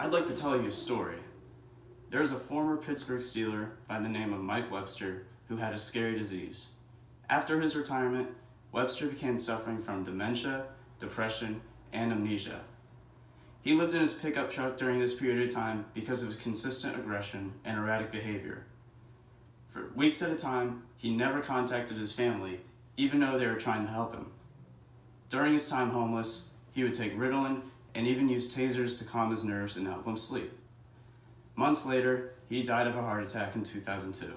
I'd like to tell you a story. There is a former Pittsburgh Steeler by the name of Mike Webster who had a scary disease. After his retirement, Webster began suffering from dementia, depression, and amnesia. He lived in his pickup truck during this period of time because of his consistent aggression and erratic behavior. For weeks at a time, he never contacted his family, even though they were trying to help him. During his time homeless, he would take Ritalin and even use tasers to calm his nerves and help him sleep. Months later, he died of a heart attack in 2002.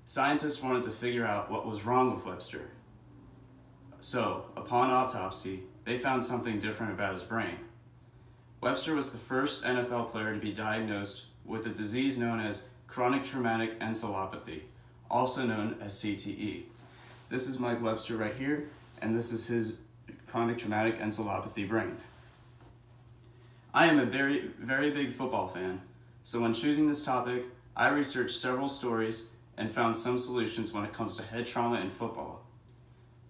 Scientists wanted to figure out what was wrong with Webster. So, upon autopsy, they found something different about his brain. Webster was the first NFL player to be diagnosed with a disease known as chronic traumatic encephalopathy, also known as CTE. This is Mike Webster right here, and this is his chronic traumatic encephalopathy brain. I am a very, very big football fan, so when choosing this topic, I researched several stories and found some solutions when it comes to head trauma in football.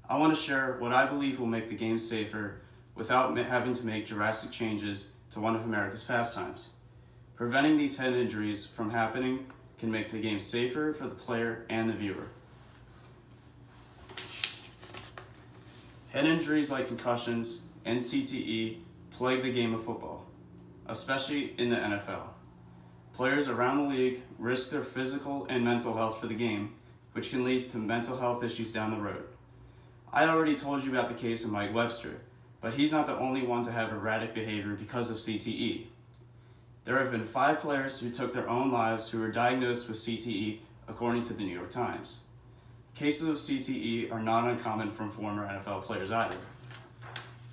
I want to share what I believe will make the game safer without having to make drastic changes to one of America's pastimes. Preventing these head injuries from happening can make the game safer for the player and the viewer. Head injuries like concussions and CTE plague the game of football, especially in the NFL. Players around the league risk their physical and mental health for the game, which can lead to mental health issues down the road. I already told you about the case of Mike Webster, but he's not the only one to have erratic behavior because of CTE. There have been 5 players who took their own lives who were diagnosed with CTE, according to the New York Times. Cases of CTE are not uncommon from former NFL players either.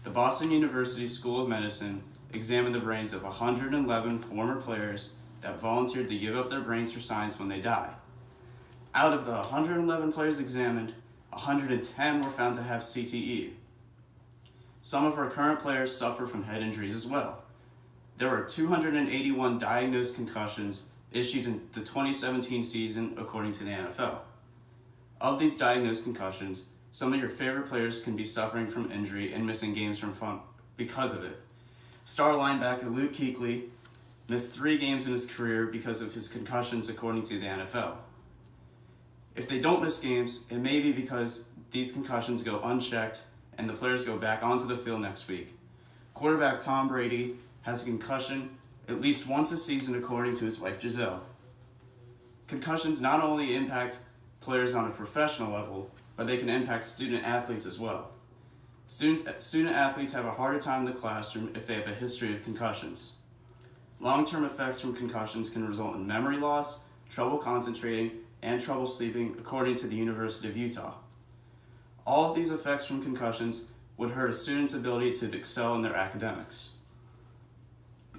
The Boston University School of Medicine examined the brains of 111 former players that volunteered to give up their brains for science when they die. Out of the 111 players examined, 110 were found to have CTE. Some of our current players suffer from head injuries as well. There were 281 diagnosed concussions issued in the 2017 season, according to the NFL. Of these diagnosed concussions, some of your favorite players can be suffering from injury and missing games from fun because of it. Star linebacker Luke Kuechly missed 3 games in his career because of his concussions, according to the NFL. If they don't miss games, it may be because these concussions go unchecked and the players go back onto the field next week. Quarterback Tom Brady has a concussion at least once a season, according to his wife Giselle. Concussions not only impact players on a professional level, but they can impact student athletes as well. Student athletes have a harder time in the classroom if they have a history of concussions. Long-term effects from concussions can result in memory loss, trouble concentrating, and trouble sleeping, according to the University of Utah. All of these effects from concussions would hurt a student's ability to excel in their academics.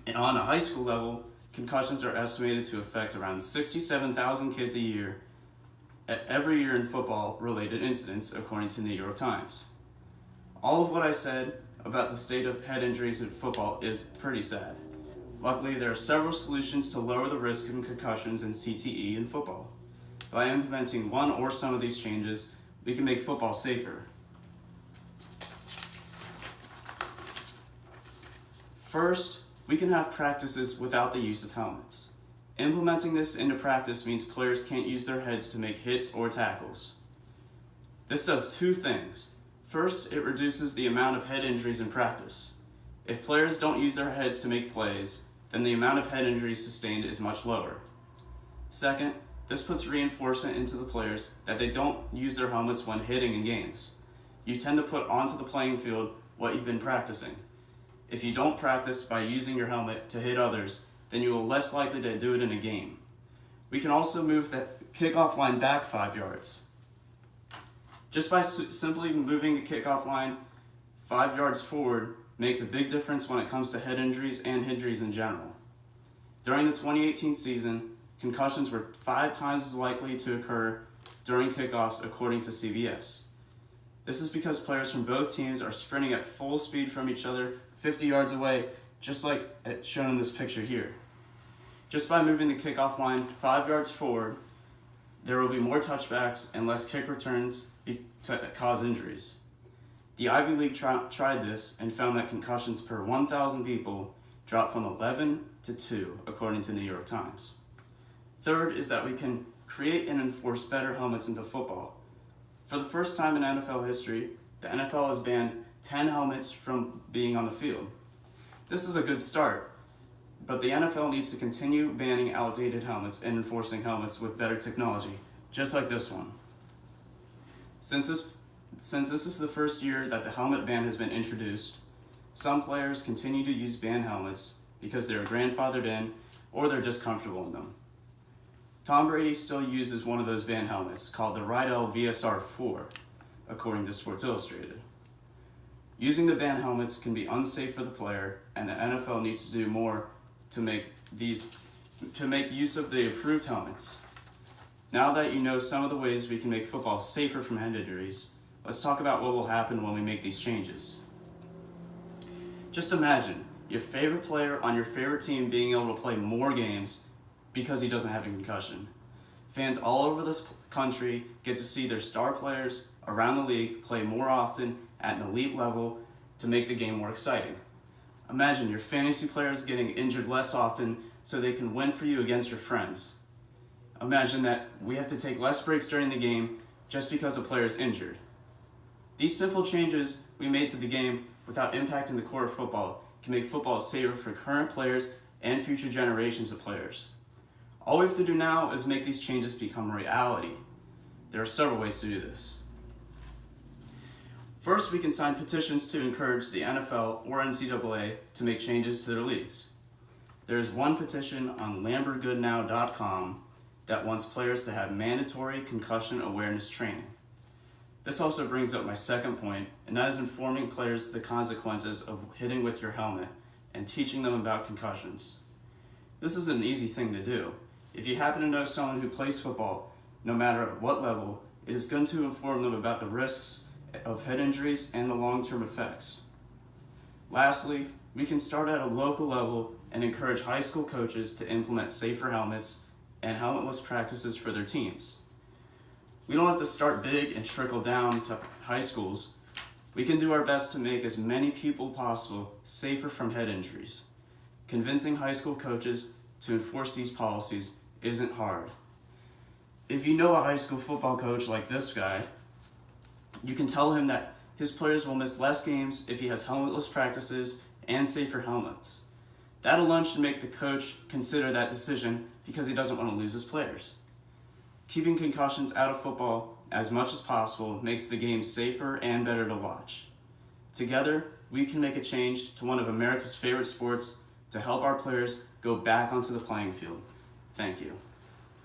And on a high school level, concussions are estimated to affect around 67,000 kids a year, every year in football-related incidents, according to the New York Times. All of what I said about the state of head injuries in football is pretty sad. Luckily, there are several solutions to lower the risk of concussions and CTE in football. By implementing one or some of these changes, we can make football safer. First, we can have practices without the use of helmets. Implementing this into practice means players can't use their heads to make hits or tackles. This does 2 things. First, it reduces the amount of head injuries in practice. If players don't use their heads to make plays, then the amount of head injuries sustained is much lower. Second, this puts reinforcement into the players that they don't use their helmets when hitting in games. You tend to put onto the playing field what you've been practicing. If you don't practice by using your helmet to hit others, then you will less likely to do it in a game. We can also move the kickoff line back 5 yards. Just by simply moving the kickoff line 5 yards forward makes a big difference when it comes to head injuries and injuries in general. During the 2018 season, concussions were 5 times as likely to occur during kickoffs, according to CBS. This is because players from both teams are sprinting at full speed from each other 50 yards away, just like it's shown in this picture here. Just by moving the kickoff line 5 yards forward, there will be more touchbacks and less kick returns to cause injuries. The Ivy League tried this and found that concussions per 1,000 people dropped from 11 to 2, according to New York Times. Third is that we can create and enforce better helmets into football. For the first time in NFL history, the NFL has banned 10 helmets from being on the field. This is a good start, but the NFL needs to continue banning outdated helmets and enforcing helmets with better technology, just like this one. Since this is the first year that the helmet ban has been introduced, some players continue to use banned helmets because they're grandfathered in or they're just comfortable in them. Tom Brady still uses one of those banned helmets called the Rydell VSR-4, according to Sports Illustrated. Using the banned helmets can be unsafe for the player, and the NFL needs to do more to make use of the approved helmets. Now that you know some of the ways we can make football safer from head injuries, let's talk about what will happen when we make these changes. Just imagine your favorite player on your favorite team being able to play more games because he doesn't have a concussion. Fans all over this country get to see their star players around the league play more often at an elite level to make the game more exciting. Imagine your fantasy players getting injured less often so they can win for you against your friends. Imagine that we have to take less breaks during the game just because a player is injured. These simple changes we made to the game without impacting the core of football can make football safer for current players and future generations of players. All we have to do now is make these changes become a reality. There are several ways to do this. First, we can sign petitions to encourage the NFL or NCAA to make changes to their leagues. There is one petition on lambergoodnow.com that wants players to have mandatory concussion awareness training. This also brings up my second point, and that is informing players the consequences of hitting with your helmet and teaching them about concussions. This is an easy thing to do. If you happen to know someone who plays football, no matter at what level, it is good to inform them about the risks of head injuries and the long-term effects. Lastly, we can start at a local level and encourage high school coaches to implement safer helmets and helmetless practices for their teams. We don't have to start big and trickle down to high schools. We can do our best to make as many people possible safer from head injuries. Convincing high school coaches to enforce these policies isn't hard. If you know a high school football coach like this guy, you can tell him that his players will miss less games if he has helmetless practices and safer helmets. That alone should make the coach consider that decision because he doesn't want to lose his players. Keeping concussions out of football as much as possible makes the game safer and better to watch. Together, we can make a change to one of America's favorite sports to help our players go back onto the playing field. Thank you.